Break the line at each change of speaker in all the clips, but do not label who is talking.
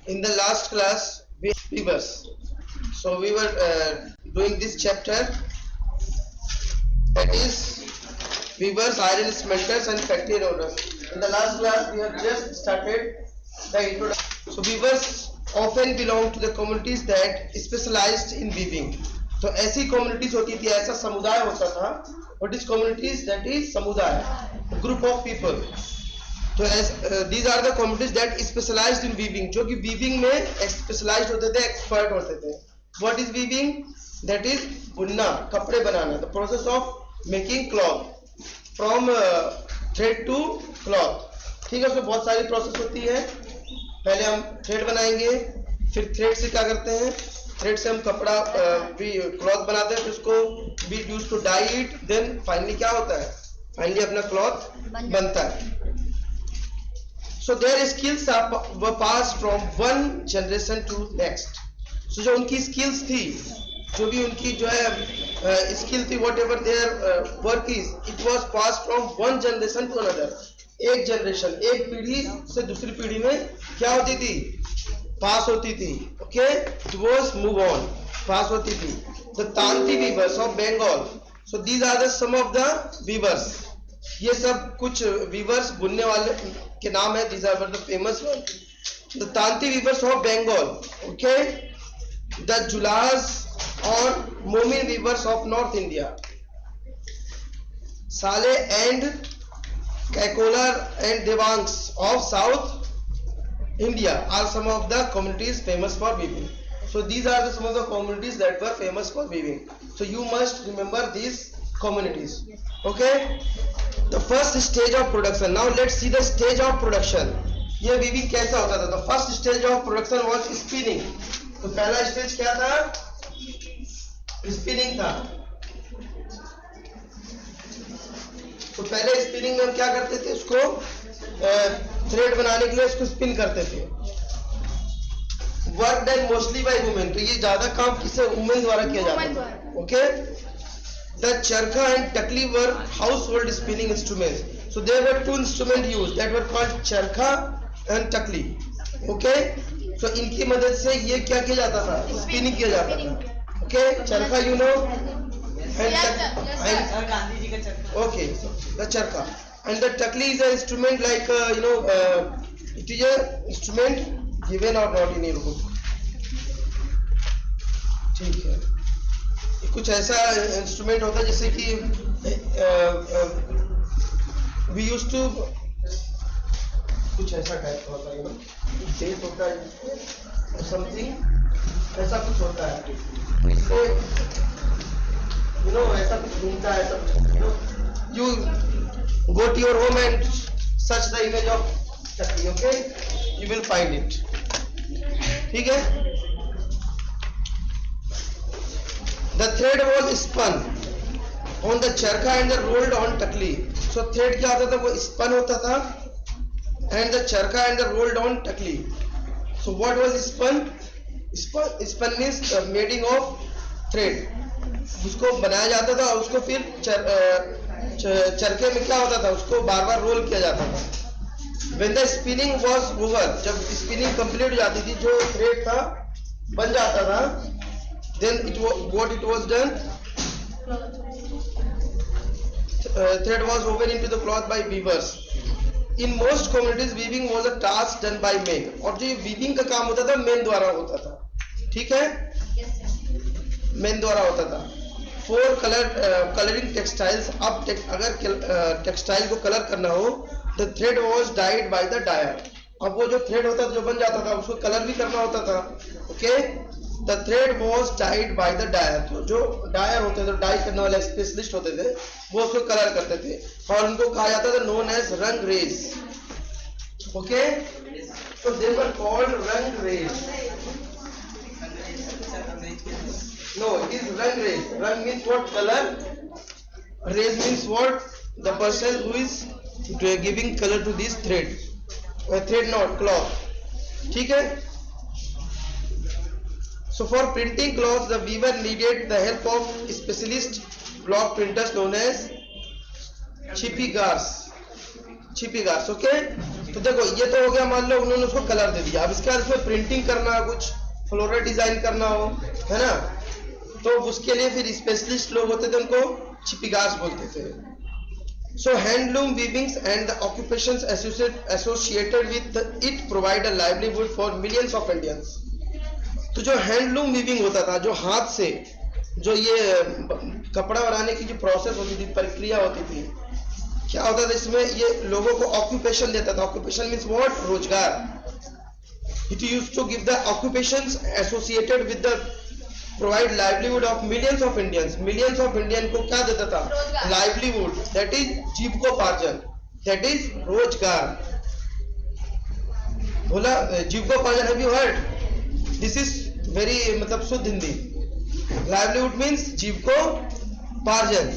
In the last class, weavers. So we were doing this chapter, that is weavers, iron smelters, and factory owners. In the last class, we have just started the introduction. So weavers often belong to the communities that specialized in weaving. तो ऐसी communities होती थी, ऐसा समुदाय होता था. What is communities? That is समुदाय, a group of people. तो these are the communities that specialized in weaving, जो कि weaving में specialized होते थे, expert होते थे. What is weaving? That is बुनना, कपड़े बनाना. The process of making cloth from thread to cloth. ठीक है, उसमें बहुत सारी प्रोसेस होती है. पहले हम थ्रेड बनाएंगे, फिर थ्रेड से क्या करते हैं, थ्रेड से हम कपड़ा क्लॉथ बनाते हैं, फिर उसको we use to dye it, then finally क्या होता है, फाइनली अपना क्लॉथ बनता है. So their skills were passed from one generation to next. So जो उनकी skills थी, जो भी उनकी जो है स्किल थी, whatever their work is, it was passed from one generation to another. एक जनरेशन, एक पीढ़ी से दूसरी पीढ़ी में क्या होती थी, पास होती थी. Okay, it was move on, पास होती थी. The Tanti weavers of Bengal. So these are the some of the weavers. ये सब कुछ weavers बुनने वाले के नाम है. These are the famous one. The Tanti weavers of Bengal. Okay, the Julas or Momin weavers of North India. Saleh and Kaikolar and Devangs of South India are some of the communities famous for weaving. So these are some of the communities that were famous for weaving. So you must remember these communities. Okay. The first stage of production. Now let's see the stage of production. ये weaving कैसा होता था? The first stage of production was spinning. तो पहला stage क्या था? Spinning था. तो पहले स्पिनिंग में हम क्या करते थे, उसको थ्रेड बनाने के लिए उसको स्पिन करते थे. Work done mostly by women. तो ये ज्यादा काम किसे, वुमेन द्वारा किया जाता था. Okay. The charkha and takli were household spinning instruments. So there were two instruments used that were called charkha and takli. Okay. So इनकी मदद से ये क्या किया जाता था, स्पिनिंग किया जाता था. Okay, charkha you know, and okay, the charkha and the takli is an instrument like it is a instrument given or not in your book. ठीक है, कुछ ऐसा इंस्ट्रूमेंट होता है जैसे कि we used to, कुछ ऐसा टाइप का होता है, शेप होता है समथिंग, ऐसा कुछ होता है, इससे ऐसा कुछ घूमता है, ऐसा you go to your home and search the image of Takli. Okay, you will find it. ठीक है. The thread was spun on the charkha and rolled on takli. So thread क्या होता था, वो spun होता था and the charkha and rolled on takli. So what was spun? Spun means making of thread. उसको बनाया जाता था और उसको फिर चरखे में क्या होता था, उसको बार बार रोल किया जाता था. When the spinning was over, जब spinning complete हो जाती थी, जो thread था बन जाता था, then what it was done, thread was woven into the cloth by weavers. In most communities weaving was a task done by men. और जो weaving का काम होता था men द्वारा होता था. ठीक है, men द्वारा होता था. For coloring textiles, अब अगर टेक्सटाइल को कलर करना हो, the thread was dyed by the dyer. अब वो जो थ्रेड होता था, जो बन जाता था, उसको कलर भी करना होता था. Okay. The thread was dyed by the dyer. तो जो डायर होते थे, डाई करने वाले स्पेशलिस्ट होते थे, वो उसको कलर करते थे और उनको कहा जाता था known as rang rays. Okay, so they were called rang rays. No, it is rang rays. Rang means what? Color. Rays means what? The person who is giving color to this thread. Thread not cloth. ठीक है. So for printing cloths, the weaver needed the help of specialist block printers known as chipigars. Okay. तो देखो ये तो हो गया, मान लो उन्होंने उसको कलर दे दिया। अब इसके बाद इसमें प्रिंटिंग करना, कुछ फ्लोरल डिजाइन करना हो, है ना, तो उसके लिए फिर स्पेशलिस्ट लोग होते थे, उनको छिपिगास बोलते थे। So handloom weavings and the occupations associated with it provide a livelihood for millions of Indians. तो जो हैंडलूम वीविंग होता था, जो हाथ से जो ये कपड़ा बनाने की जो प्रोसेस होती थी, प्रक्रिया होती थी, क्या होता था इसमें, ये लोगों को ऑक्यूपेशन देता था। Occupation means what? रोजगार। It used to give the occupations associated with the provide livelihood of millions of Indians. Millions of Indian को क्या देता था? Livelihood, that is जीविकोपार्जन, that is रोजगार। बोला जीविकोपार्जन, have you heard? This is very मतलब शुद्ध हिंदी। Livelihood means जीविकोपार्जन।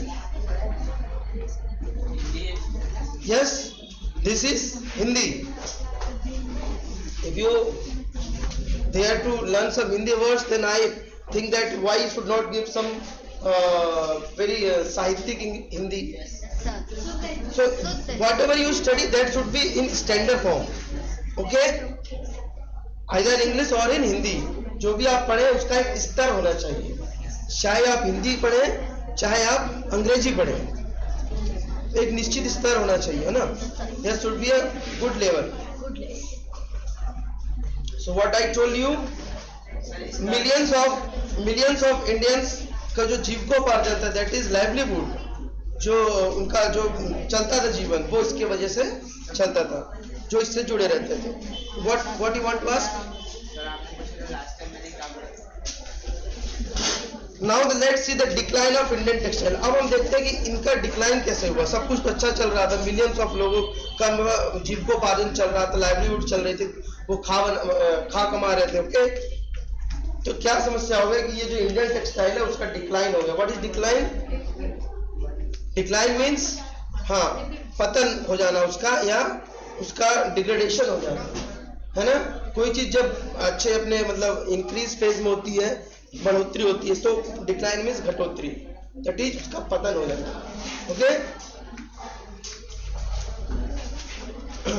Yes, this is Hindi. If you dare to learn some Hindi words, then I think that why you should not give some very sahityik in Hindi. So whatever you study, that should be in standard form, okay, either English or in Hindi। जो भी आप पढ़े उसका एक स्तर होना चाहिए, चाहे आप हिंदी पढ़े चाहे आप अंग्रेजी पढ़े, एक निश्चित स्तर होना चाहिए, है ना। There should be a good level. So what I told you, millions of Indians का जो जीविकोपार्जन था, that is livelihood, जो उनका जो चलता था जीवन, वो इसके वजह से चलता था, जो इससे जुड़े रहते थे। What you want to ask? Now let's see the decline of Indian textile. अब हम देखते हैं कि इनका डिक्लाइन कैसे हुआ। सब कुछ तो अच्छा चल रहा था, मिलियंस ऑफ लोगों का जीविकोपार्जन चल रहा था, लाइवलीहुड चल रही थी, वो खा कमा रहे थे, ओके। तो क्या समस्या हो गई कि ये जो इंडियन टेक्सटाइल है उसका डिक्लाइन हो गया। What is decline? Decline means हाँ, पतन हो जाना उसका, या उसका डिग्रेडेशन हो जाना, है ना। कोई चीज जब अच्छे अपने मतलब इंक्रीज फेज में होती है, बढ़ोतरी होती है, तो डिक्लाइन मीन्स घटोतरी, दैट इज उसका पतन हो जाना, okay.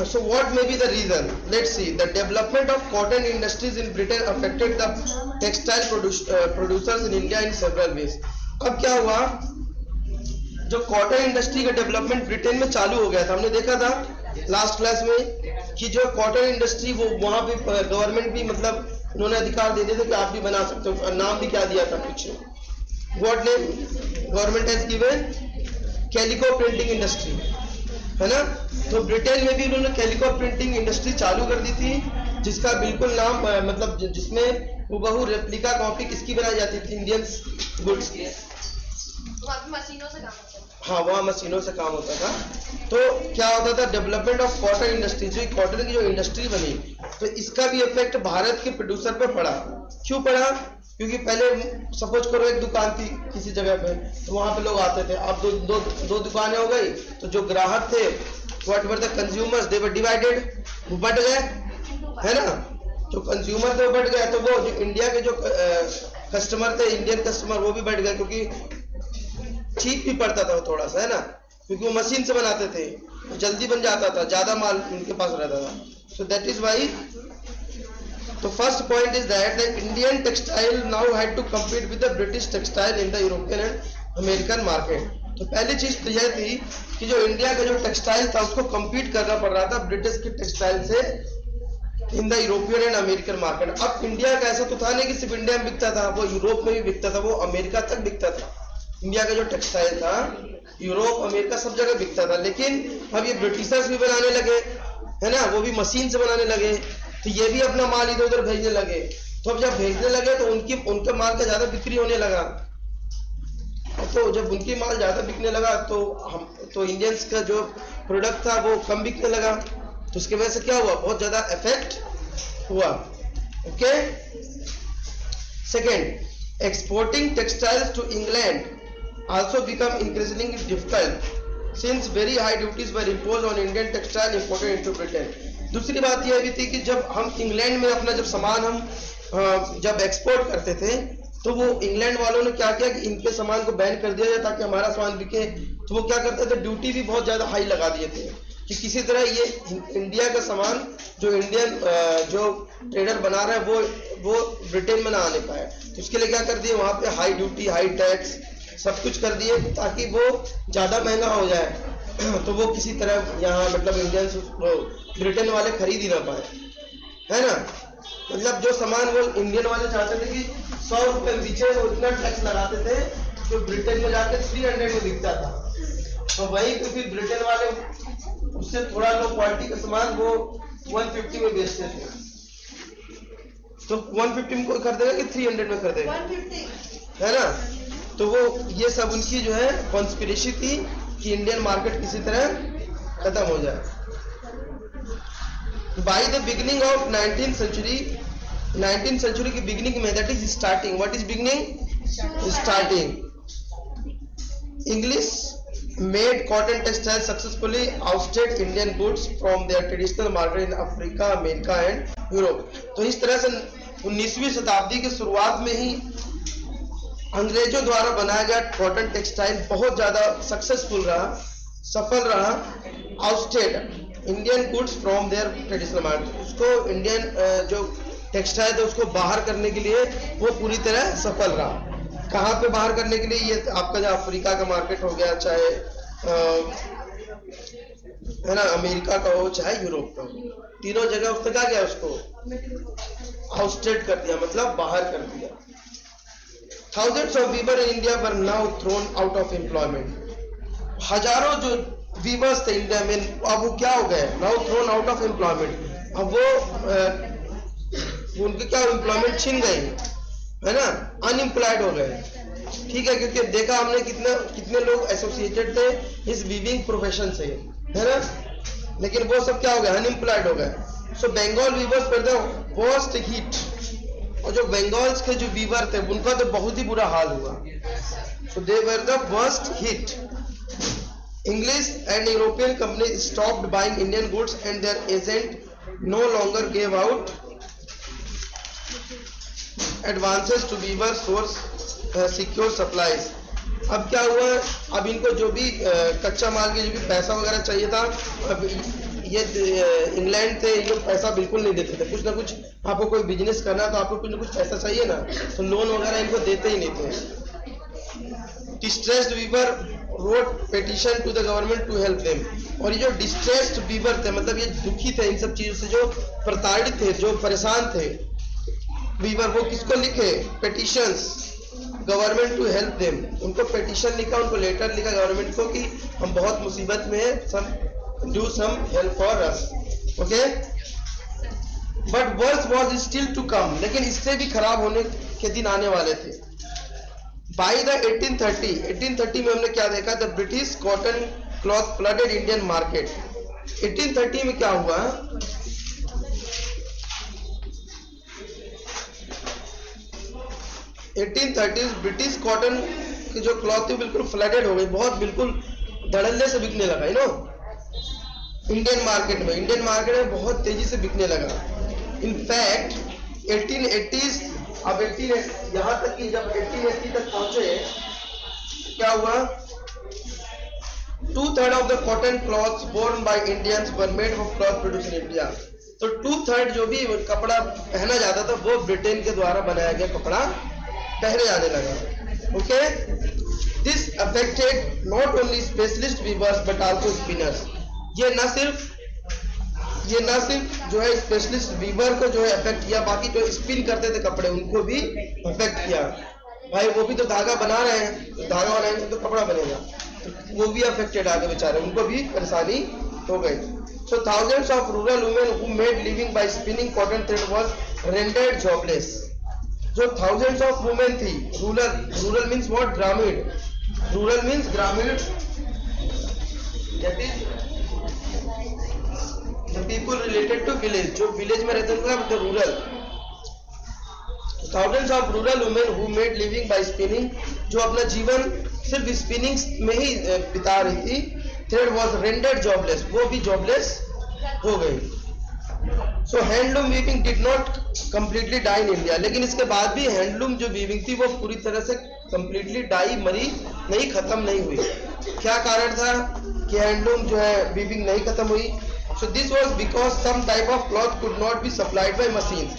So what may be the reason? Let's see. The development of cotton industries in Britain affected the textile producers in India in several ways. अब क्या हुआ, जो कॉटन इंडस्ट्री का development Britain में चालू हो गया था, हमने देखा था लास्ट क्लास में कि जो कॉटन इंडस्ट्री वो वहां पे गवर्नमेंट भी मतलब उन्होंने अधिकार दे दिए थे कि आप भी बना सकते हो। नाम भी क्या दिया था पीछे, what name government has given? Calico printing industry, है ना। तो ब्रिटेन में भी उन्होंने कैलिको प्रिंटिंग इंडस्ट्री चालू कर दी थी, जिसका बिल्कुल नाम मतलब जिसमें वो बहु रेप्लिका कॉपी किसकी बनाई जाती थी? इंडियन गुड्स की। मशीनों से काम होता था। हाँ, वहाँ मशीनों से काम होता था। तो क्या होता था, डेवलपमेंट ऑफ कॉटन इंडस्ट्री, जो कॉटन की जो इंडस्ट्री बनी, तो इसका भी इफेक्ट भारत के प्रोड्यूसर पे पड़ा। क्यों पड़ा? क्योंकि पहले सपोज करो एक दुकान थी किसी जगह पे, तो वहां पे लोग आते थे। अब दो दुकानें हो गई, तो जो ग्राहक थे, what were the consumers, they were divided, वो बढ़ गए, है ना। जो कंज्यूमर थे वो बढ़ गए, तो वो जो इंडिया के जो कस्टमर थे, इंडियन कस्टमर, वो भी बढ़ गए, क्योंकि चीप भी पड़ता था वो थोड़ा सा, है ना, क्योंकि वो मशीन से बनाते थे, जल्दी बन जाता था, ज्यादा माल उनके पास रहता था। So that is why. तो first point is that the Indian textile now had to compete with the British textile in the European and American market. तो पहली चीज तो यह थी कि जो इंडिया का जो टेक्सटाइल था उसको कम्पीट करना पड़ रहा था ब्रिटिश के टेक्सटाइल से इन the European and American market. अब इंडिया का ऐसा तो था नहीं कि सिर्फ इंडिया में बिकता था, वो यूरोप में भी बिकता था, वो अमेरिका तक बिकता था। इंडिया का जो टेक्सटाइल था यूरोप अमेरिका सब जगह बिकता था। लेकिन अब ये ब्रिटिशर्स भी बनाने लगे, है ना, वो भी मशीन से बनाने लगे, तो ये भी अपना माल इधर उधर भेजने लगे। तो अब जब भेजने लगे तो उनके माल का ज्यादा बिक्री होने लगा। तो जब उनकी माल ज्यादा बिकने लगा तो इंडियंस का जो प्रोडक्ट था वो कम बिकने लगा। तो उसकी वजह से क्या हुआ, बहुत ज्यादा इफेक्ट हुआ, okay. Second, exporting textiles to England also become increasingly difficult since very high duties were imposed on Indian textile imported into Britain. दूसरी बात यह भी थी कि जब हम इंग्लैंड में अपना जब सामान हम जब एक्सपोर्ट करते थे तो वो इंग्लैंड वालों ने क्या किया कि इनके सामान को बैन कर दिया जाए ताकि हमारा सामान बिके। तो वो क्या करते थे, ड्यूटी भी बहुत ज्यादा हाई लगा दिए थे कि किसी तरह ये इंडिया का सामान जो इंडियन जो ट्रेडर बना रहा है वो ब्रिटेन में ना आने पाए। तो उसके लिए क्या कर दिए, वहाँ पे हाई ड्यूटी, हाई टैक्स सब कुछ कर दिए ताकि वो ज़्यादा महंगा हो जाए तो वो किसी तरह यहाँ मतलब इंडियन ब्रिटेन वाले खरीद ही ना पाए, है ना। मतलब जो सामान वो इंडियन वाले चाहते थे कि 100 रुपये पीछे वो इतना टैक्स लगाते थे जो ब्रिटेन में जाकर 300 में बिकता था। तो वही तो फिर ब्रिटेन वाले उससे थोड़ा लो क्वालिटी का सामान वो 150 में बेचते थे। तो 150 में कोई खरीदेगा कि 300 में खरीदेगा, है ना। तो वो ये सब उनकी जो है कॉन्स्पिरेसी थी कि इंडियन मार्केट किसी तरह खत्म हो जाए। By the beginning of 19th century की बिगिनिंग में, that is starting, what is beginning, starting, English made cotton textiles successfully ousted Indian goods from their traditional market in Africa, America and Europe। तो इस तरह से 19वीं शताब्दी की शुरुआत में ही अंग्रेजों द्वारा बनाया गया कॉटन टेक्सटाइल बहुत ज्यादा सक्सेसफुल रहा, सफल रहा। Ousted Indian goods from there traditional market, उसको इंडियन जो टेक्सटाइल है उसको बाहर करने के लिए वो पूरी तरह सफल रहा। कहाँ पे बाहर करने के लिए, ये आपका जो अफ्रीका का मार्केट हो गया, चाहे है ना अमेरिका का हो चाहे यूरोप का हो, तीनों जगह उसने क्या किया, उसको आउटस्टेड कर दिया, मतलब बाहर कर दिया। Thousands of weavers in India were now thrown out of employment। हजारों जो वीवर्स थे इंडिया में, अब वो क्या हो गए, now thrown out of employment। अब वो उनके क्या एम्प्लॉयमेंट छिन गई, है ना, अनएम्प्लॉयड हो गए। ठीक है, क्योंकि देखा हमने कितने लोग एसोसिएटेड थे इस वीविंग प्रोफेशन से, है ना, लेकिन वो सब क्या हो गए, अनएम्प्लॉयड हो गए। सो बंगाल वीवर्स पर द वर्स्ट हिट, और जो बंगाल के जो वीवर थे उनका तो बहुत ही बुरा हाल हुआ। So they were the worst hit. English and European companies stopped buying Indian goods and their agent no longer gave out advances to weavers for secure supplies। अब क्या हुआ, अब इनको जो भी कच्चा माल के जो भी पैसा वगैरह चाहिए था, अब ये इंग्लैंड थे, ये लोग पैसा बिल्कुल नहीं देते थे। कुछ ना कुछ आपको कोई बिजनेस करना तो आपको कुछ ना कुछ पैसा चाहिए ना, तो लोन वगैरह इनको देते ही नहीं थे। Distressed weaver wrote petition to the government to help them. और ये जो डिस्ट्रेस्ड वीवर थे, मतलब ये दुखी थे इन सब चीजों से, जो प्रताड़ित थे, जो परेशान थे वीवर, वो किसको लिखे, petitions, government to help them. उनको पेटिशन लिखा, उनको लेटर लिखा गवर्नमेंट को कि हम बहुत मुसीबत में हैं, some do some help for us, okay. But worse was still to come, लेकिन इससे भी खराब होने के दिन आने वाले थे। बाय द 1830 में हमने क्या देखा, the British cotton cloth flooded Indian market. 1830 में क्या हुआ, 1830 ब्रिटिश कॉटन की जो क्लॉथ थी बिल्कुल फ्लडेड हो गई, बहुत बिल्कुल धड़ल्ले से बिकने लगा, यू नो, इंडियन मार्केट में बहुत तेजी से बिकने लगा। इनफैक्ट 1880s, अब 18 यहाँ तक कि जब 1880 तक पहुंचे, क्या हुआ, 2/3 of the cotton cloths worn by Indians were made of cloth produced in India। तो 2/3 जो भी कपड़ा पहना जाता था वो ब्रिटेन के द्वारा बनाया गया कपड़ा पहने जाने लगा, okay. This affected not only specialist weavers but also spinners. ये न सिर्फ जो है स्पेशलिस्ट वीवर को जो है अफेक्ट किया, बाकी जो स्पिन करते थे कपड़े उनको भी अफेक्ट किया। भाई वो भी तो धागा बना रहे हैं, तो धागा बनाएंगे तो कपड़ा बनेगा, तो वो भी अफेक्टेड आगे बेचारे, उनको भी परेशानी हो गई। So thousands of rural women who made living by spinning cotton thread was rendered jobless. जो थाउजेंड्स ऑफ वुमेन थी, रूरल मीन्स व्हाट, ग्रामीण, रूरल मीन्स ग्रामीण, that is the people related to village, जो विलेज में रहते थे, rural. Thousands of rural women who made living by spinning, जो अपना जीवन सिर्फ स्पिनिंग में ही बिता रही थी, थ्रेड वाज रेंडर्ड जॉबलेस, वो भी जॉबलेस हो गई। So handloom weaving did not completely die in India, लेकिन इसके बाद भी हैंडलूम जो वीविंग थी वो पूरी तरह से कंप्लीटली डाई, मरी नहीं, खत्म नहीं हुई। क्या कारण था कि हैंडलूम जो है वीविंग नहीं खत्म हुई। So this was because some type of cloth could not be supplied by machine.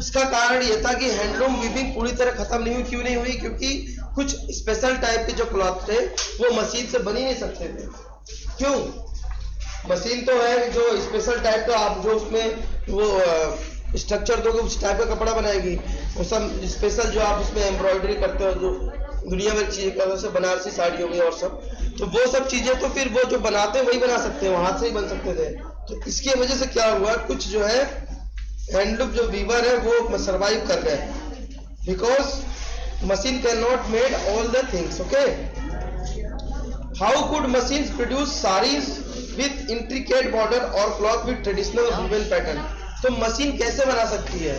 इसका कारण ये था कि हैंडलूम वीविंग पूरी तरह खत्म नहीं हुई। क्यों नहीं हुई? क्योंकि कुछ स्पेशल टाइप के जो क्लॉथ थे वो मशीन से बन ही नहीं सकते थे। क्यों? मशीन तो है जो स्पेशल टाइप का, आप जो उसमें वो स्ट्रक्चर दोगे उस टाइप का कपड़ा बनाएगी। वो सब स्पेशल जो आप उसमें एम्ब्रॉयडरी करते हो, जो दुनिया भर चीजें करते हो, जैसे बनारसी साड़ी हो गई और सब, तो वो सब चीजें तो फिर वो जो बनाते हैं वही बना सकते हैं, हाथ से ही बन सकते थे। तो इसकी वजह से क्या हुआ, कुछ जो है हैंडलूम जो वीवर है वो सर्वाइव कर रहे हैं, because machine can not made all the things. Okay, how could machines produce saris with intricate border और cloth with traditional woven pattern? तो मशीन कैसे बना सकती है?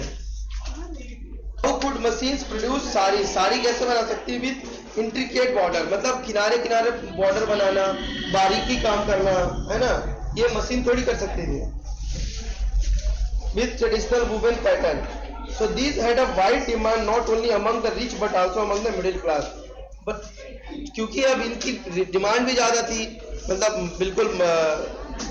How could machines produce sari, sari कैसे बना सकती है विथ इंट्रिकेट बॉर्डर, मतलब किनारे किनारे बॉर्डर बनाना, बारीकी काम करना, है ना, ये मशीन थोड़ी कर सकती थी। With traditional woven pattern, so these had a wide demand not only among the rich but also among the middle class. But क्योंकि अब इनकी डिमांड भी ज्यादा थी, मतलब बिल्कुल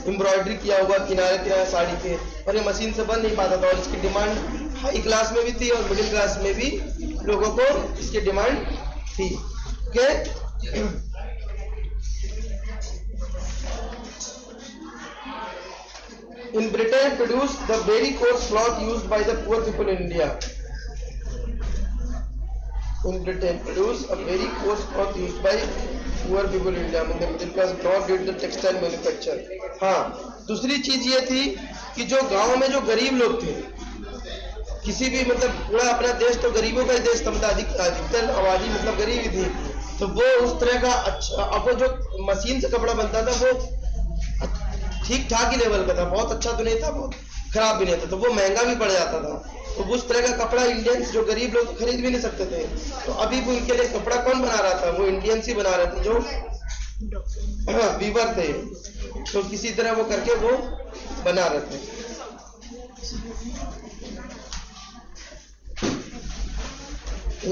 एम्ब्रॉयडरी किया हुआ किनारे किनारे साड़ी के, और ये मशीन से बन नहीं पाता था, और इसकी डिमांड हाई क्लास में भी थी और मिडिल क्लास में भी लोगों को इसकी डिमांड थी। Okay, in Britain produced the very coarse cloth used by the poor people in India. In Britain produced a very coarse cloth used by poor people in India. The middle class not did the textile manufacture. हाँ, दूसरी चीज ये थी कि जो गांव में जो गरीब लोग थे, किसी भी मतलब पूरा अपना देश तो गरीबों का ही देश था, मतलब अधिकतर आबादी मतलब गरीब ही थी, तो वो उस तरह का अच्छा, अब वो जो मशीन से कपड़ा बनता था वो ठीक ठाक ही लेवल का था, बहुत अच्छा तो नहीं था, बहुत खराब भी नहीं था, तो वो महंगा भी पड़ जाता था। तो उस तरह का कपड़ा इंडियंस जो गरीब लोग खरीद भी नहीं सकते थे, तो अभी भी उनके लिए कपड़ा कौन बना रहा था? वो इंडियंस ही बना रहे थे, जो वीवर थे। तो किसी तरह वो करके वो बना रहे थे।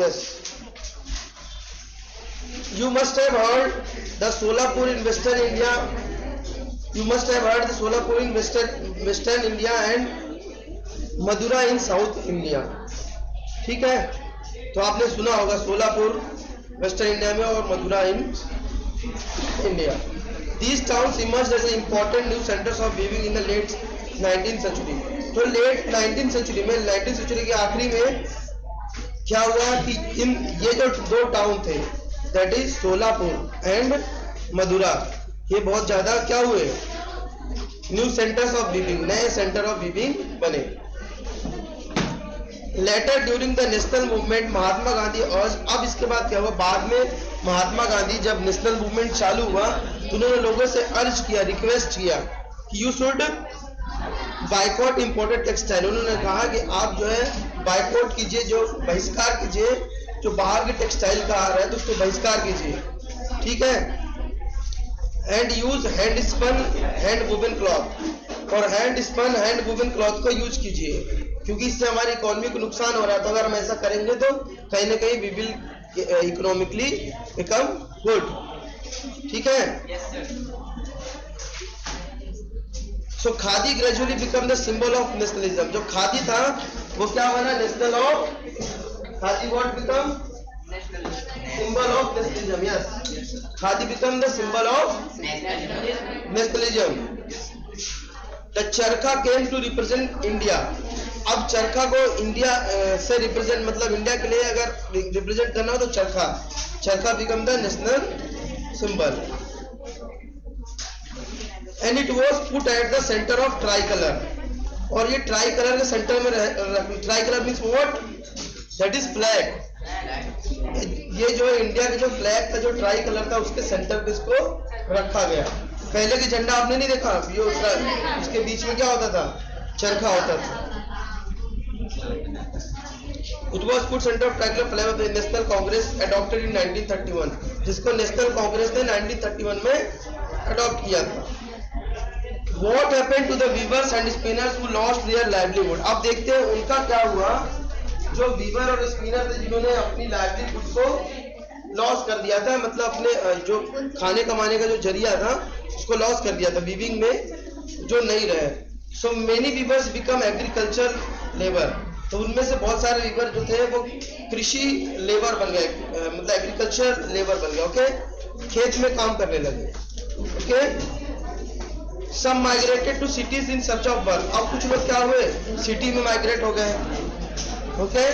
Yes, you must have heard the Solapur in western India, you must have heard the Solapur in western India and Madura in South India. ठीक है, तो आपने सुना होगा सोलापुर वेस्टर्न इंडिया में और Madura in India. These towns emerged as important new centers of weaving in the late 19th century. तो late 19th century में, 19th century के आखिरी में क्या हुआ कि इन ये जो दो टाउन थे, that is Solapur and Madura, ये बहुत ज्यादा क्या हुए, न्यू सेंटर्स ऑफ वीविंग, नए सेंटर ऑफ वीविंग बने। Later during the national movement Mahatma Gandhi, और अब इसके बाद क्या हुआ, बाद में महात्मा गांधी जब नेशनल मूवमेंट चालू हुआ तो उन्होंने लोगों से अर्ज किया, रिक्वेस्ट किया कि you should boycott imported textile. उन्होंने कहा कि आप जो है बाइकआउट कीजिए, जो बहिष्कार कीजिए, जो बाहर के टेक्सटाइल का आ रहा है तो उसको बहिष्कार कीजिए, ठीक है। And use hand spun hand woven cloth, और hand spun hand woven cloth को यूज कीजिए, क्योंकि इससे हमारी इकोनॉमी को नुकसान हो रहा है। तो अगर हम ऐसा करेंगे तो कहीं ना कहीं we will economically become good, ठीक है। So khadi gradually become the symbol of nationalism. जो खादी था वो क्या बना, national of, khadi what become, symbol of nationalism. Yes, khadi become the symbol of nationalism. The charkha came to represent India. अब चरखा को इंडिया से रिप्रेजेंट, मतलब इंडिया के लिए अगर रिप्रेजेंट करना हो तो चरखा become the national symbol, and it was put at the centre of try colour, और ये ट्राई कलर के सेंटर में, try colour means what, that is flag. ये जो इंडिया का जो फ्लैग था, जो ट्राई कलर था, उसके सेंटर पे इसको रखा गया। पहले के झंडा आपने नहीं देखा, उसके बीच में क्या होता था, चरखा होता था। It was put center of tricolor flag of the National Congress adopted in 1931, जिसको नेशनल कांग्रेस ने 1931 में अडॉप्ट किया था। What happened to the weavers and spinners who lost their livelihood? अब देखते हैं उनका क्या हुआ, जो वीवर और स्पिनर थे जिन्होंने अपनी लाइवलीहुड को लॉस कर दिया था, मतलब अपने जो खाने कमाने का जो जरिया था उसको लॉस कर दिया था, वीविंग में जो नहीं रहे। So many weavers become agriculture labour, तो उनमें से बहुत सारे वीवर जो थे वो कृषि लेबर बन गए, मतलब एग्रीकल्चर लेबर बन गए। ओके, खेत में काम करने लगे। Okay, some migrated to cities in search of work, अब कुछ लोग क्या हुए, सिटी में माइग्रेट हो गए। ओके,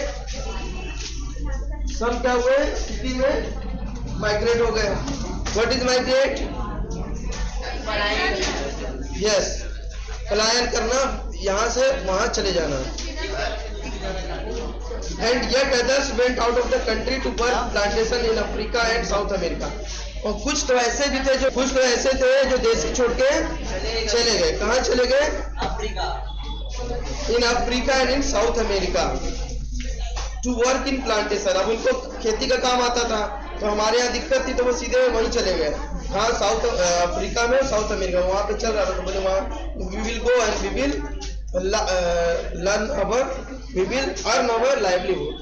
सब क्या हुए, सिटी में माइग्रेट हो गए। What is migrate? यस, पलायन करना, यहां से वहां चले जाना। And yet others went out of the country to work plantation in Africa and South America, और कुछ तो ऐसे भी थे जो देश छोड़ के चले गए। कहाँ चले गए? Africa, in Africa and in South America to work in plantation. अब उनको खेती का काम आता था, तो हमारे यहाँ दिक्कत थी तो वो सीधे वहीं चले गए। हाँ, साउथ अफ्रीका में, साउथ अमेरिका, वहाँ पे चल रहा था, तो बोले वहाँ we will go and we will learn our, we will earn our livelihood.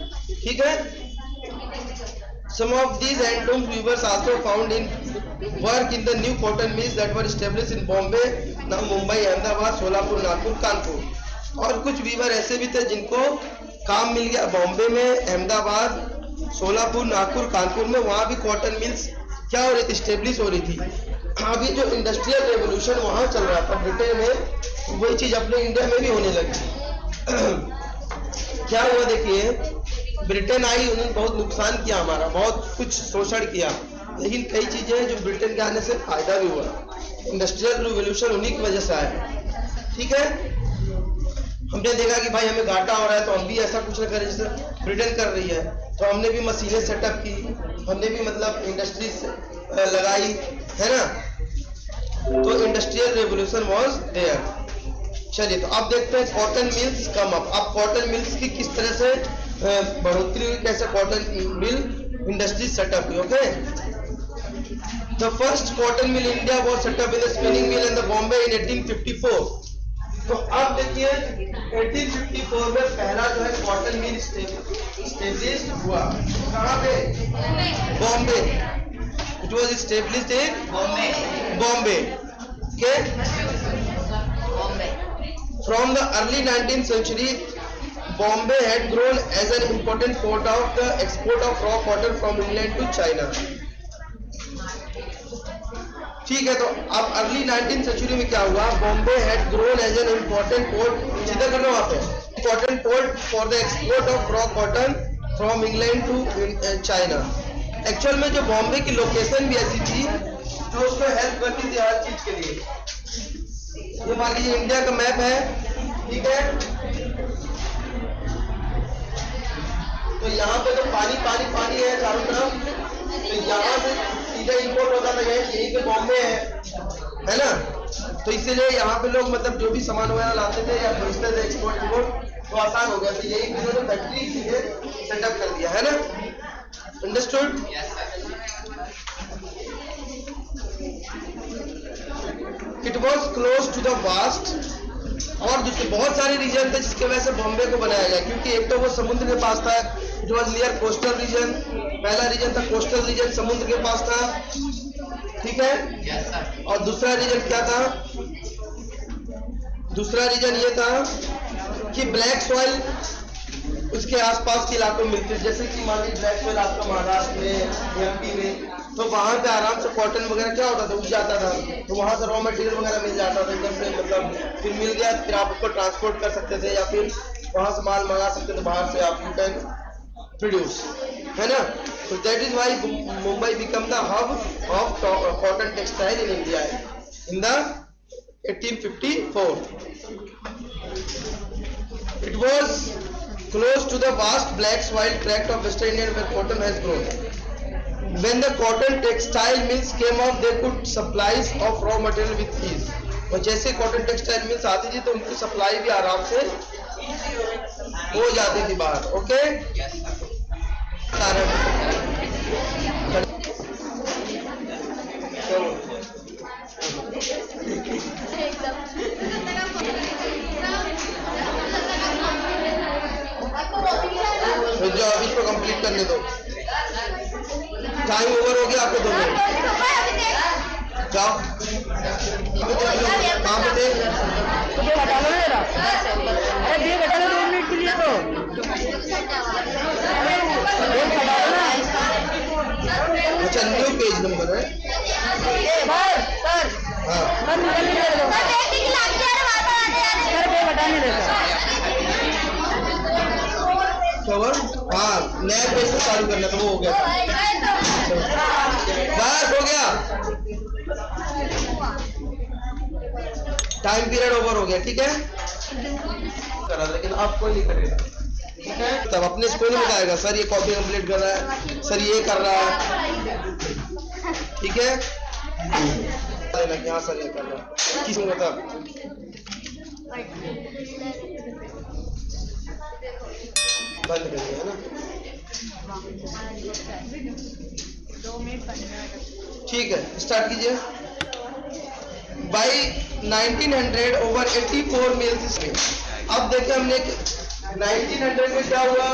ठीक है। Some of these handloom weavers also found in work in the new cotton mills that were established in Bombay, now Mumbai, Ahmedabad, Solapur, Nagpur, Kanpur. और कुछ Weaver ऐसे भी थे जिनको काम मिल गया बॉम्बे में, अहमदाबाद, सोलापुर, नागपुर, कानपुर में, वहां भी कॉटन मिल्स क्या हो रही थी, स्टेब्लिश हो रही थी। अभी जो इंडस्ट्रियल रेवोल्यूशन वहां चल रहा था ब्रिटेन में, वही चीज अपने इंडिया में भी होने लगी। क्या हुआ देखिए, ब्रिटेन आई, उन्होंने बहुत नुकसान किया हमारा, बहुत कुछ शोषण किया, लेकिन कई चीजें जो ब्रिटेन के आने से फायदा भी हुआ। इंडस्ट्रियल रिवोल्यूशन उन्हीं की वजह से आया। ठीक है, हमने देखा कि भाई हमें घाटा हो रहा है, तो हम भी ऐसा कुछ न करें जैसे ब्रिटेन कर रही है, तो हमने भी मशीनें सेटअप की, हमने भी मतलब इंडस्ट्रीज लगाई, है ना। तो इंडस्ट्रियल रेवोल्यूशन वाज देयर। चलिए, तो अब देखते हैं कॉटन मिल्स कम अप। अब कॉटन मिल्स की किस तरह से बढ़ोतरी हुई, कैसे कॉटन मिल इंडस्ट्री सेटअप हुई। Okay, the first cotton mill India was set up in the spinning mill in the Bombay in 1854। तो अब देखिए 1854 में पहला जो है कॉटन मिल स्टेब्लिश हुआ। कहाँ पे? Bombay. It was established in Bombay. Okay, from the early 19th century Bombay had grown as an important port of the export of raw cotton from England to China. ठीक है, तो अब अर्ली 19th century में क्या हुआ, Bombay had grown as an important port, सीधा करना वहां पे, important port for the export of raw cotton from England to China. Actual में जो बॉम्बे की लोकेशन भी ऐसी थी जो उसको हेल्प करती थी हर चीज के लिए। ये मान लीजिए इंडिया का मैप है, ठीक है, तो यहाँ पे तो पानी पानी पानी है चारों तरफ, तो यहाँ से सीधा इंपोर्ट होता था, यही पे बॉम्बे है ना। तो इसीलिए यहाँ पे लोग मतलब जो भी सामान वगैरह लाते थे या भेजते थे एक्सपोर्ट इंपोर्ट, तो आसान हो गया। तो यही इन्होंने फैक्ट्री सेटअप कर दिया है ना। Understood? It was close to the vast, और दूसरे बहुत सारे रीजन थे जिसकी वजह से बॉम्बे को बनाया गया, क्योंकि एक तो वो समुद्र के पास था, it was near coastal region. पहला रीजन था कोस्टल रीजन, समुद्र के पास था, ठीक है। और दूसरा रीजन क्या था, दूसरा रीजन ये था कि ब्लैक सॉइल उसके आसपास के इलाकों में मिलती है, जैसे कि मान लीजिए ब्लैक सॉइल आपका महाराष्ट्र में, एमपी में, तो वहां पे आराम से कॉटन वगैरह क्या होता था, उग जाता था, तो वहां से रॉ मटेरियल वगैरह मिल जाता था एकदम से, मतलब फिर मिल गया, फिर आप उसको ट्रांसपोर्ट कर सकते थे या फिर वहां से माल मंगा सकते थे बाहर से, आप यू कैन प्रोड्यूस, है ना। तो that is why Mumbai become the hub of cotton textile in India in the 1854. It was close to the vast black soil tract of Western India where cotton has grown. When the cotton textile mills came up, they could supplies of raw material with ease. और जैसे cotton textile mills आती थी तो उनकी supply भी आराम से हो जाती थी बाहर। ओके, जो अभी इसको कंप्लीट करने दो। टाइम ओवर हो गया, आपको 2 मिनट जाओ। कहाँ पे थे?
तुझे बता लो मेरा, अरे ये बता लो 2 मिनट के लिए तो
अच्छा, न्यू पेज नंबर है
सर।
हाँ,
सर निकल नहीं दे दो सर, पे बता नहीं देता।
क्या हुआ? हाँ, नया पेज से चालू करना था, वो हो गया। बस हो गया, टाइम पीरियड ओवर हो गया, ठीक है। करा, लेकिन अब कोई नहीं करेगा, ठीक है। तब अपने से कोई नहीं बताएगा सर ये कॉपी कंप्लीट कर रहा है, सर ये कर रहा है, ठीक है। लेना कि हाँ सर ये कर रहा है, किस में बता। बंद करिए, है ना। ठीक है, स्टार्ट कीजिए। By 1900 over 84 mills। अब देखिए हमने 1900 में क्या हुआ,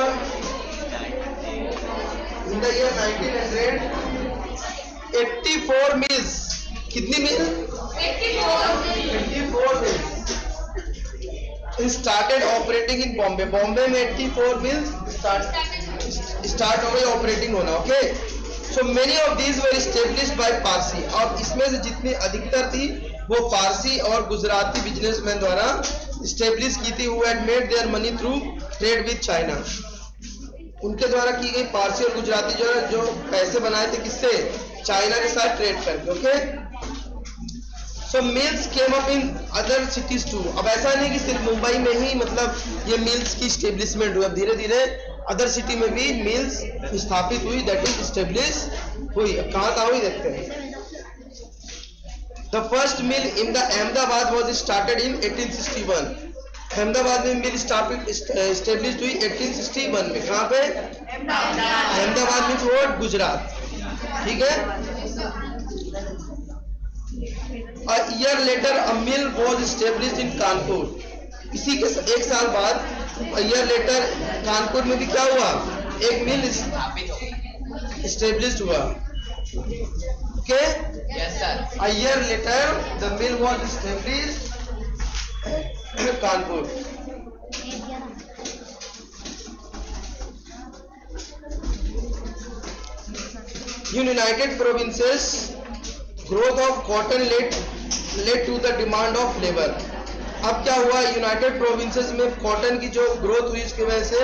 इन द ईयर 1900 84 मिल्स, कितनी मिल? 84 mills started operating in Bombay. Bombay में 84 मिल्स स्टार्ट हो गई ऑपरेटिंग होना, okay. So many of these were established by Parsi, और इसमें से जितनी अधिकतर थी वो पारसी और गुजराती बिजनेसमैन द्वारा स्टेब्लिश की थी। Who had made their money through trade with China, उनके द्वारा की गई। पारसी और गुजराती जो पैसे बनाए थे किससे? चाइना के साथ ट्रेड करके, okay. So mills came up in other cities too. अब ऐसा नहीं कि सिर्फ मुंबई में ही मतलब ये मिल्स की स्टेब्लिशमेंट हुई, अब धीरे धीरे अदर सिटी में भी मिल्स स्थापित हुई, दैट इज स्टेब्लिश हुई। अब कहाँ हुई देखते हैं। The first mill in the Ahmedabad was started in 1861। Ahmedabad में मिल स्टेब्लिश हुई 1861 में। कहाँ पे? अहमदाबाद में, रोड, गुजरात, ठीक है। A year later a mill was established in Kanpur. इसी के 1 साल बाद a year later कानपुर में भी क्या हुआ? एक मिल established हुआ, okay?
Yes sir.
A year later the mill was established Kanpur. United Provinces growth of cotton led to the demand of labour. अब क्या हुआ? यूनाइटेड प्रोविंसेस में कॉटन की जो ग्रोथ हुई उसकी वजह से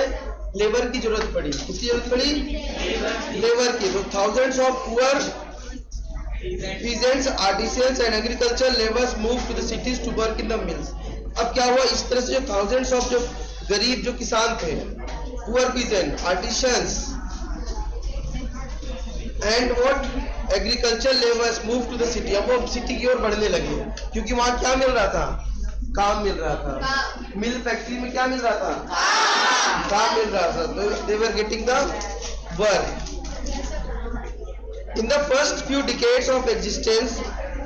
लेबर की जरूरत पड़ी। किसकी जरूरत पड़ी? लेबर की। तो thousands of poor peasants, artisans and agriculture labours move to the cities to work in the mills. अब क्या हुआ? इस तरह से जो थाउजेंड्स ऑफ जो गरीब जो किसान थे, poor peasant, artisans and what agriculture labours move to the city. अब वो सिटी की ओर बढ़ने लगे क्योंकि वहां क्या मिल रहा था? काम मिल रहा था। मिल फैक्ट्री में क्या मिल रहा था? काम मिल रहा था। तो they were getting the work. In the first few decades of existence,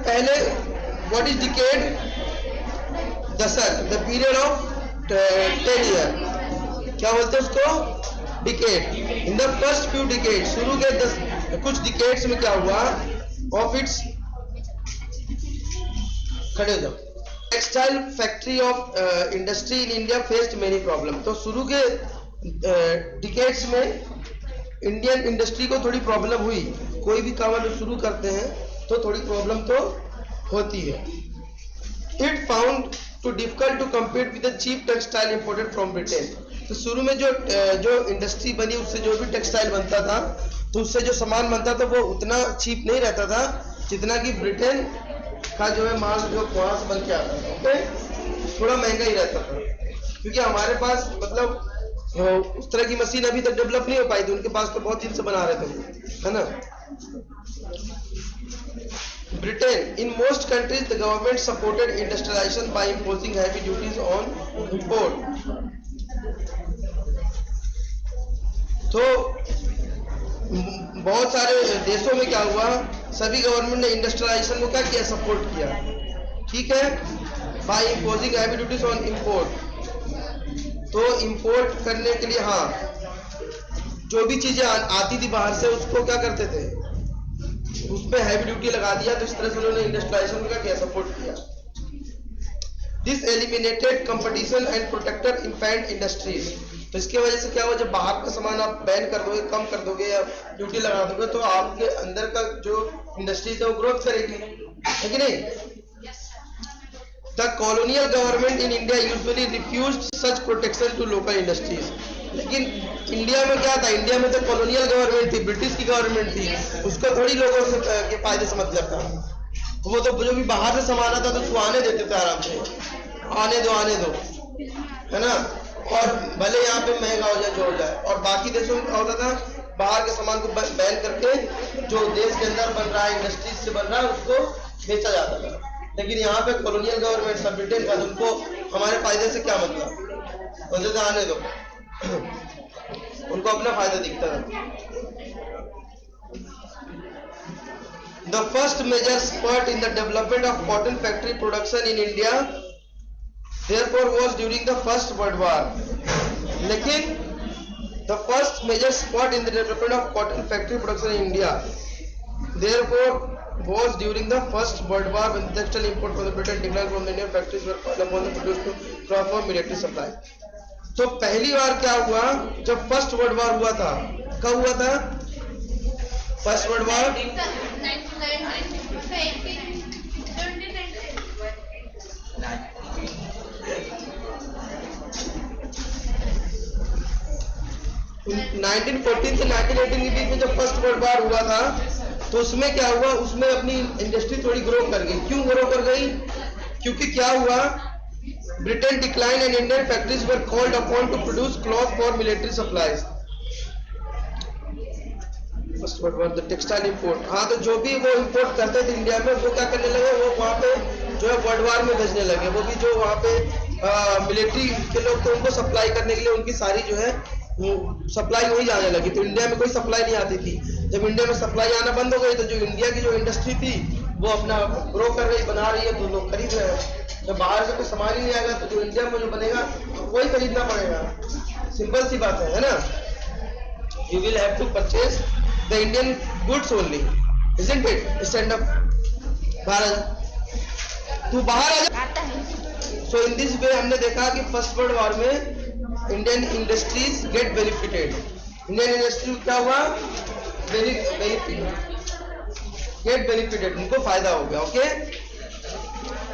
पहले व्हाट इज डिकेड? दशक, द पीरियड ऑफ 10 ईयर। क्या बोलते हैं उसको? Decade. In the first few decade, शुरू के कुछ डिकेड्स में क्या हुआ? ऑफ इट्स, खड़े हो जाओ। Textile factory of industry in India faced many problem. तो शुरू के डिकेड्स में इंडियन इंडस्ट्री को थोड़ी प्रॉब्लम हुई। कोई भी काम जब शुरू करते हैं तो थोड़ी प्रॉब्लम तो होती है। It found too difficult to compete with the cheap textile imported from Britain. तो शुरू में जो इंडस्ट्री बनी उससे जो भी टेक्सटाइल बनता था तो उससे जो सामान बनता था वो उतना चीप नहीं रहता था जितना कि ब्रिटेन का जो है माल जो वहां से बन के आता था, ओके, थोड़ा महंगा ही रहता था क्योंकि हमारे पास मतलब उस तरह की मशीन अभी तक डेवलप नहीं हो पाई थी। उनके पास तो बहुत दिन से बना रहे थे, है ना। Britain, in most countries the government supported industrialization by imposing heavy duties on import. तो बहुत सारे देशों में क्या हुआ? सभी गवर्नमेंट ने इंडस्ट्रियलाइजेशन को क्या किया? सपोर्ट किया, ठीक है, by imposing heavy duties on import. तो इंपोर्ट करने के लिए हाँ जो भी चीजें आती थी बाहर से उसको क्या करते थे? उसमें हैवी ड्यूटी लगा दिया, तो इस तरह से उन्होंने इंडस्ट्रियलाइजेशन का क्या सपोर्ट किया। This eliminated competition and protector impact industries. तो इसकी वजह से क्या हुआ, जब बाहर का सामान आप बैन कर दोगे, कम कर दोगे या ड्यूटी लगा दोगे, तो आपके अंदर का जो इंडस्ट्रीज है वो ग्रोथ करेगी, है कि नहीं। The colonial government in India usually refused such protection to local industries. लेकिन इंडिया में क्या था, इंडिया में तो कॉलोनियल गवर्नमेंट थी, ब्रिटिश की गवर्नमेंट थी, उसको थोड़ी लोगों से के फायदे से मतलब था। वो तो जो भी बाहर से सामान आता था तो उसको आने देते थे आराम से, आने दो, है ना। और भले यहाँ पे महंगा हो जाए, जो हो जाए। और बाकी देशों में क्या होता था, बाहर के सामान को बैन करके जो देश के अंदर बन रहा है, इंडस्ट्रीज से बन रहा है, उसको बेचा जाता था। लेकिन यहाँ पे कॉलोनियल गवर्नमेंट सब ब्रिटेन का, उनको हमारे फायदे से क्या मतलब, बोलते थे आने दो, उनको अपना फायदा दिखता था। The first major spurt in the development of cotton factory production in India therefore was during the First World War. लेकिन the first major spurt in the development of cotton factory production in India therefore was during the First World War, when the textile import from the Britain declined from the Indian factories were called upon them produced to draw for military supply. तो पहली बार क्या हुआ, जब first world war हुआ था, कब हुआ था फर्स्ट वर्ल्ड वॉर, 1914 से 1918 के बीच में जब फर्स्ट वर्ल्ड वॉर हुआ था, तो उसमें क्या हुआ, उसमें अपनी इंडस्ट्री थोड़ी ग्रो कर गई। क्यों ग्रो कर गई, क्योंकि क्या हुआ, Britain decline and Indian factories were called upon two produce cloth for military supplies. First world war the textile import, हाँ, तो जो भी वो इंपोर्ट करते थे इंडिया में, वो क्या करने लगे, वो वहाँ पे जो है वर्ल्ड वॉर में भेजने लगे। वो भी जो वहाँ पे मिलिट्री के लोग थे, उनको सप्लाई करने के लिए उनकी सारी जो है सप्लाई वही जाने लगी। तो इंडिया में कोई सप्लाई नहीं आती थी। जब इंडिया में सप्लाई आना बंद हो गई, तो जो इंडिया की जो इंडस्ट्री थी वो अपना ग्रो कर रही, बना रही है, तो लोग खरीद रहे हैं। जब बाहर से कोई सामान ही नहीं आएगा, तो जो इंडिया में जो बनेगा वही खरीदना पड़ेगा। सिंपल सी बात है ना। You will have to purchase the Indian goods only, isn't it. Stand up, Bharat, तू बाहर आ जा। सो इन दिस वे हमने देखा कि फर्स्ट वर्ल्ड वॉर में Indian industries get benefited. Indian industry क्या हुआ, गेट बेनिफिटेड, उनको फायदा हो गया। Okay,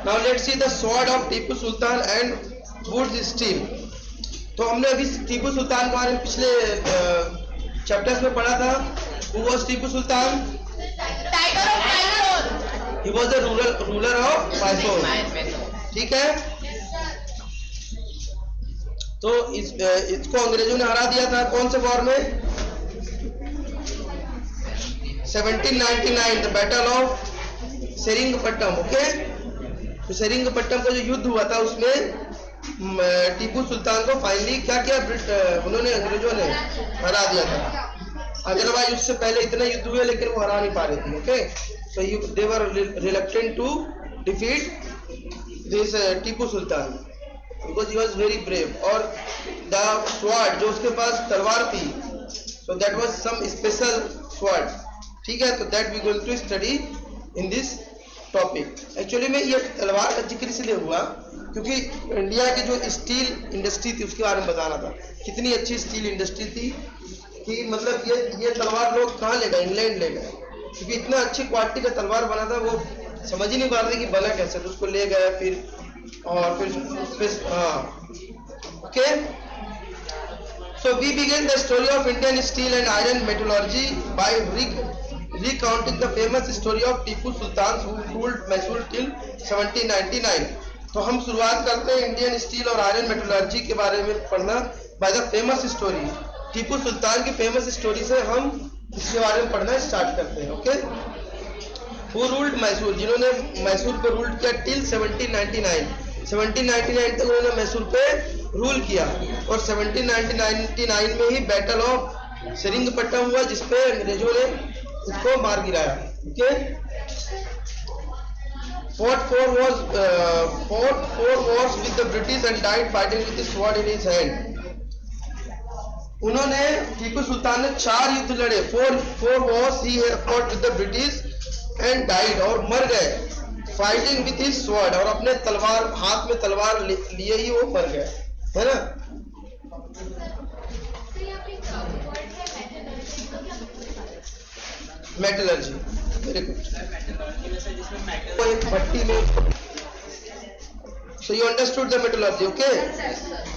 now let's see the sword of Tipu Sultan and wootz steel. तो हमने अभी टीपू सुल्तान के बारे में पिछले चैप्टर्स में पढ़ा था। Who was Tipu Sultan? He was the ruler of Mysore। ठीक है, तो इसको अंग्रेजों ने हरा दिया था कौन से वॉर में, 1799, the battle of Seringapatam. Okay, तो सेरिंगपट्टम का जो युद्ध हुआ था, उसमें टीपू सुल्तान को फाइनली क्या किया, उन्होंने, अंग्रेजों ने हरा दिया था। अदरवाइज उससे पहले इतने युद्ध हुए, लेकिन वो हरा नहीं पा रहे थे। Okay, so they were reluctant to defeat this Tipu Sultan because he was very brave। और the sword, जो उसके पास तलवार थी, so that was some special sword। ठीक है, तो that we going to study in this topic। Actually में ये तलवार का जिक्र इसलिए हुआ क्योंकि इंडिया की जो स्टील इंडस्ट्री थी उसके बारे में बताना था। कितनी अच्छी स्टील इंडस्ट्री थी कि मतलब ये तलवार लोग कहाँ ले गए, इंग्लैंड ले गए, क्योंकि इतना अच्छी क्वालिटी का तलवार बना था, वो समझ ही नहीं पा रहे थे कि बना कैसे, तो उसको ले गए फिर। Okay, so we begin the story of Indian steel and iron metallurgy by recounting the famous story of Tipu Sultan who ruled Mysore till 1799। तो हम शुरुआत करते हैं इंडियन स्टील और आयरन मेटलर्जी के बारे में पढ़ना by the famous story. Tipu Sultan की फेमस स्टोरी से हम इसके बारे में पढ़ना स्टार्ट करते हैं। ओके, Who ruled मैसूर, जिन्होंने मैसूर पे रूल किया टिल 1799 तक उन्होंने मैसूर पे रूल किया। और 1799 में ही बैटल ऑफ सेरिंगपट्टम हुआ, जिसपे अंग्रेजों ने उसको मार गिराया। Okay, fought four wars with the British and died fighting with the sword in his hand। उन्होंने टीपू सुल्तान ने 4 युद्ध लड़े, 4 wars he fought with the British and died और मर गए, फाइटिंग विथ हिज स्वॉर्ड और अपने तलवार हाथ में तलवार लिए ही वो मर गए, है ना। Metallurgy, very good. वो एक भट्टी में, so you understood the metallurgy, okay?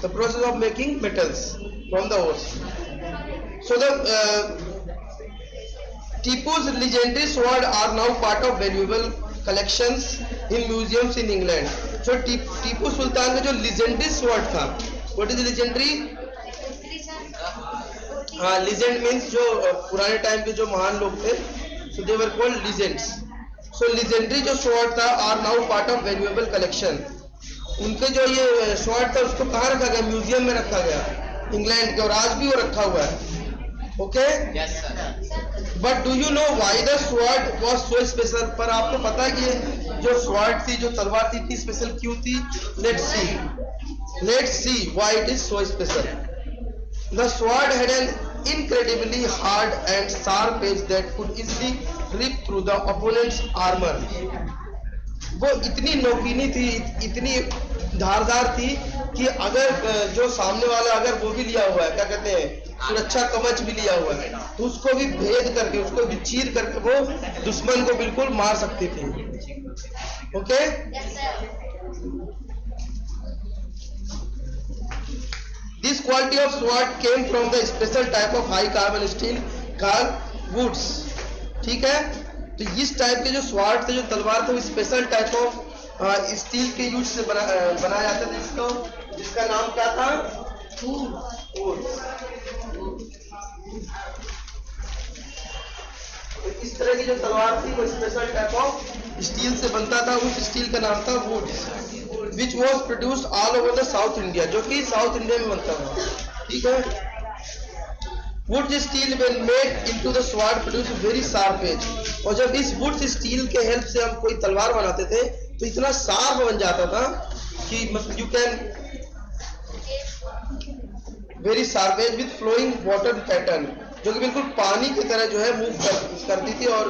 The process of making metals from the ores. So the Tipu's legendary sword are now part of valuable collections in museums in England. So Tipu Sultan का जो legendary sword था, what is legendary? हाँ, legend means जो पुराने time के जो महान लोग थे, so they were called legends. So legendary जो sword था are now part of valuable collection. उनके जो ये स्वॉर्ड था उसको कहाँ रखा गया? म्यूजियम में रखा गया इंग्लैंड के, और आज भी वो रखा हुआ है, okay? But do you know why the sword was so special? पर आपको पता है कि जो स्वॉर्ड थी, जो तलवार थी, इतनी स्पेशल क्यों थी? Let's see why it is so special. The sword had an incredibly hard and sharp edge that could easily rip through the opponent's armor. वो इतनी नोकीनी थी, इतनी धारदार थी कि अगर जो सामने वाला अगर वो भी लिया हुआ है, क्या कहते हैं, सुरक्षा कवच भी लिया हुआ है, तो उसको भी भेद करके, उसको भी चीर करके वो दुश्मन को बिल्कुल मार सकती थी, okay? This quality of sword came from the special type of high carbon steel called woods. ठीक है, तो इस टाइप के जो स्वॉर्ड थे, जो तलवार थे, वो स्पेशल टाइप ऑफ स्टील के यूज से बनाया जाता था, जिसका नाम क्या था? वुड्स। इस तरह की जो तलवार थी वो स्पेशल टाइप ऑफ स्टील से बनता था, उस स्टील का नाम था woods, which was produced all over the South India, जो कि साउथ इंडिया में बनता था, ठीक है। Would steel when made into the sword produce very sharp edge, और जब इस वुड स्टील के हेल्प से हम कोई तलवार बनाते थे तो इतना शार्प बन जाता था कि मतलब you can very sharp edge with flowing water pattern, जो कि बिल्कुल पानी की तरह जो है मूव करती थी, और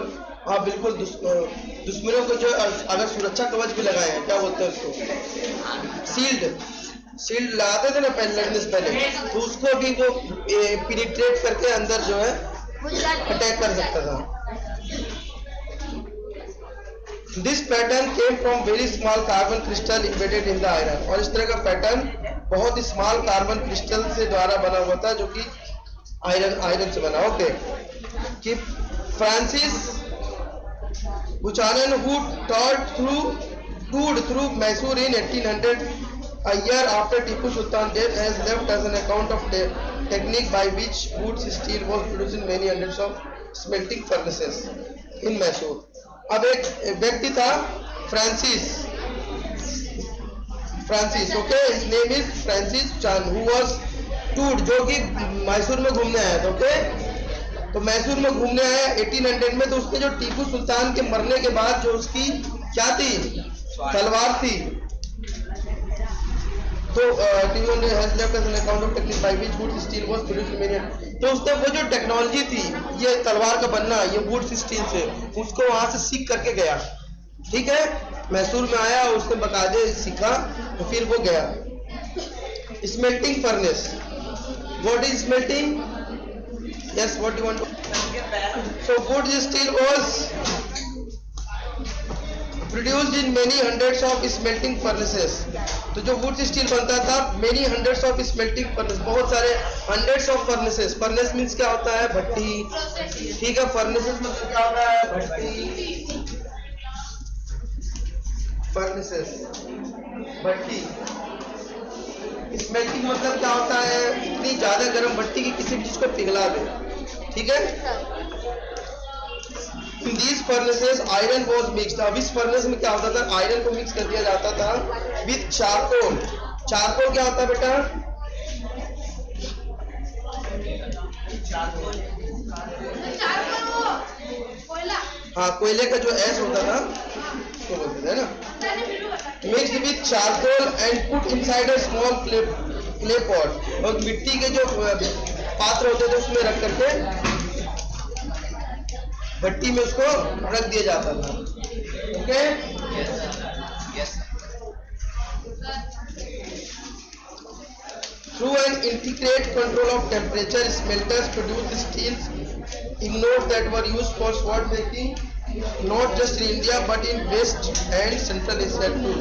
हाँ बिल्कुल दुश्मनों को जो अगर सुरक्षा कवच भी लगाए हैं, क्या बोलते हैं उसको, शील्ड लगाते थे ना पहले, लड़ने से पहले, तो उसको भी वो पेनिट्रेट करके अंदर जो है अटैक कर सकता था। This pattern came from very small carbon crystal embedded in the iron, और इस तरह का पैटर्न बहुत ही स्मॉल कार्बन क्रिस्टल से द्वारा बना हुआ था, जो कि आयरन से बना, ओके? कि Francis बुचानन who toured through Mysore in 1800, a year after Tipu Sultan's death, has left us an account of technique by which wood steel was produced in many hundreds of smelting furnaces in Mysore. अब एक व्यक्ति था Francis, okay, his name is Francis Chan, who was toured, जो कि मैसूर में घूमने आया था, ओके? तो मैसूर में घूमने आया 1800 में, तो उसने जो टीपू सुल्तान के मरने के बाद जो उसकी क्या थी, तलवार थी, तो उसने वो जो टेक्नोलॉजी थी ये तलवार का बनना, ये वुड स्टील से, उसको वहां से सीख करके गया, ठीक है? मैसूर में आया, उसने बकायदे सीखा, तो फिर वो गया। Smelting furnace, what is smelting? Yes, what do you want to? So wood steel was produced in many hundreds of smelting furnaces. तो जो wood steel बनता था many hundreds of smelting furnaces, बहुत सारे hundreds of furnaces. Furnace means क्या होता है? भट्टी, ठीक है? Furnaces मतलब क्या होता है? भट्टी, furnaces, भट्टी। स्मेल्टिंग मतलब क्या होता है? इतनी ज्यादा गर्म भट्टी की किसी भी चीज को पिघला दे, ठीक है? In these furnaces iron was mixed. अब इस फर्नेस में क्या होता था? आयरन को मिक्स कर दिया जाता था विथ चारकोल। चारकोल क्या होता है बेटा? हाँ, कोयले का जो ऐश होता था उसको बोलते थे ना। Mixed with charcoal and put inside a small clay pot, और मिट्टी के जो पात्र होते थे उसमें रख करके भट्टी में उसको रख दिया जाता था। Okay, through an integrated control of temperature, smelters produced steels ignored that were used for sword making not just in India but in West and Central Asia too.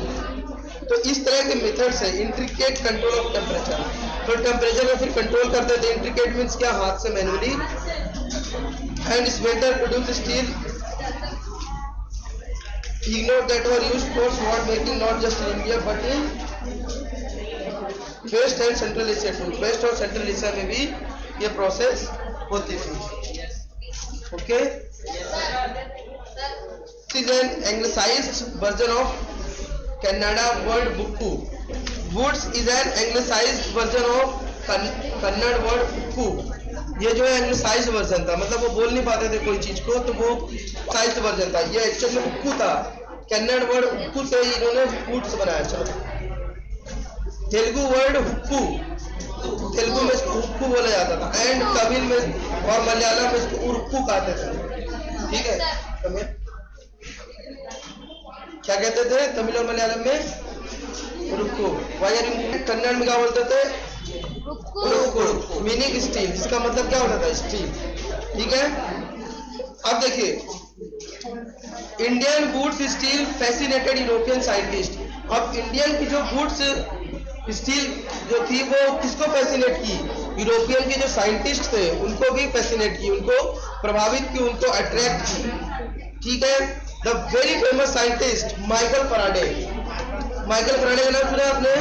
तो इस तरह के मेथड से इंट्रिकेट कंट्रोल ऑफ टेम्परेचर, तो temperature में फिर control करते थे। इंट्रिकेट मीन्स क्या, हाथ से manually. And smelter produce steel ignored that were used for sword making not just in India but in west and central Asia too. West और central Asia में भी ये प्रोसेस होती थी। Okay, it is an anglicised version of Kannada word बुक्कू। Wootz is an anglicised version of Kannada word उक्कू। ये जो है एंग्लिसाइज्ड वर्जन था, मतलब वो बोल नहीं पाते थे कोई चीज को, तो वो साइज्ड वर्जन था। ये एक्चुअल में उक्कू था, कन्नड़ वर्ड उक्कू से इन्होंने वुड्स बनाया। चलो, तेलुगु वर्ड हुक्कू, तेलुगु में इसको हुक्कू बोला जाता था। एंड तमिल में और मलयालम में इसको उरुक्कू कहते थे। ठीक है, क्या कहते थे तमिल और मलयालम में? उरुक्कू। कन्नड़ में क्या बोलते थे? उरुक्कू। मीनिंग स्टील, इसका मतलब क्या होता था? स्टील। ठीक है, अब देखिए, Indian wootz steel fascinated European scientist. अब इंडियन की जो वुड्स स्टील जो थी वो किसको फैसिनेट की? यूरोपियन के जो साइंटिस्ट थे उनको भी फैसिनेट की, उनको प्रभावित की, उनको अट्रैक्ट की। ठीक है, the very famous scientist Michael Faraday. Michael Faraday का नाम सुना आपने?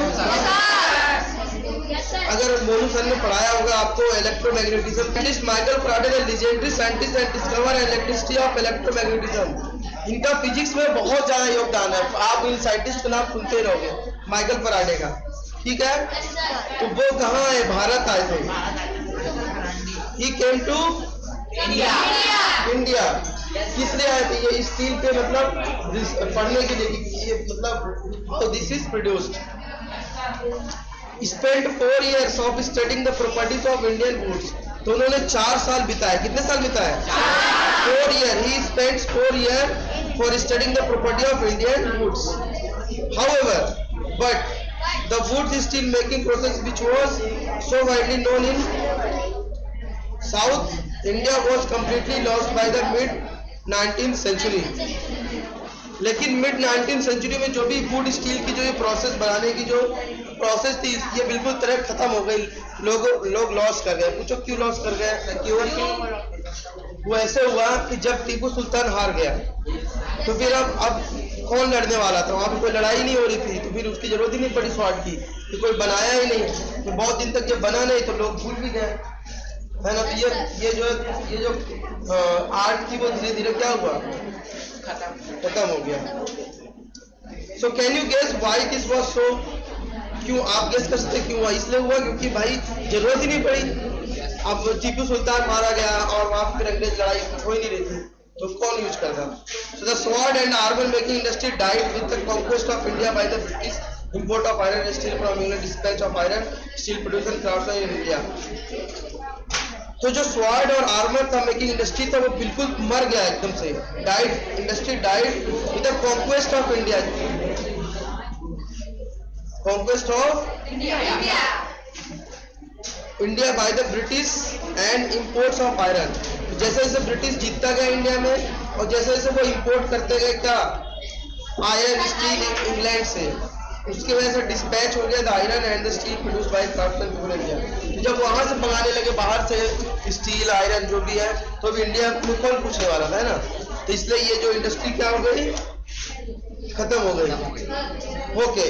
अगर मोनू सर ने पढ़ाया होगा आपको electromagnetism. Scientist Michael Faraday the legendary scientist and discover elasticity of electromagnetism. इनका फिजिक्स में बहुत ज्यादा योगदान है। आप इन साइंटिस्ट का नाम सुनते रहोगे, माइकल फैराडे का। ठीक है, तो वो कहाँ है? भारत आए थे। He came to India. किस लिए आए थे? ये स्टील पे मतलब पढ़ने के लिए, ये मतलब तो this is produced. Spend 4 years of studying the properties of Indian wootz. तो उन्होंने 4 साल बिताए। कितने साल बिताए? 4 years। He spent 4 years for studying the property of Indian woods. However, but the wood steel making process which was so widely known in South India was completely lost by the mid 19th century. लेकिन mid 19th century में जो भी would steel की जो ये process बनाने की जो प्रोसेस थी, ये बिल्कुल तरह खत्म हो गई। लोग लॉस कर गए। पूछो क्यों लॉस कर गए? वो ऐसे हुआ कि जब टीपू सुल्तान हार गया तो फिर अब कौन लड़ने वाला था? वहां पर कोई लड़ाई नहीं हो रही थी, तो फिर उसकी जरूरत ही नहीं पड़ी स्वॉर्ड की, तो कोई बनाया ही नहीं। तो बहुत दिन तक जब बना नहीं तो लोग भूल भी गए, है ना। ये जो आर्ट थी वो धीरे धीरे क्या हुआ? खत्म हो गया। So can you guess why this was so? क्यों? आप गेस कर सकते क्यों हुआ? इसलिए हुआ क्योंकि भाई जरूरत ही नहीं पड़ी। अब टीपू सुल्तान मारा गया और वहां फिर अंग्रेज लड़ाई हो ही नहीं रही थी, तो कौन यूज करता? So the sword and armour making industry died with the conquest of India by the British, import of iron steel from England, dispatch of iron steel production craftsman in India. तो जो sword और armour था making industry था वो बिल्कुल मर गया एकदम से। Died, industry died with the conquest of India, conquest of India by the British and imports of iron. जैसे जैसे ब्रिटिश जीतता गया इंडिया में और जैसे जैसे वो इंपोर्ट करते गए क्या? आयरन स्टील इंग्लैंड से, उसकी वजह से डिस्पैच हो गया the iron and the steel produce by craftsman people India. जब वहां से मंगाने लगे बाहर से स्टील आयरन जो भी है, तो भी इंडिया में कौन पूछने वाला था, है ना। तो इसलिए ये जो इंडस्ट्री क्या हो गई? खत्म हो गई। ओके।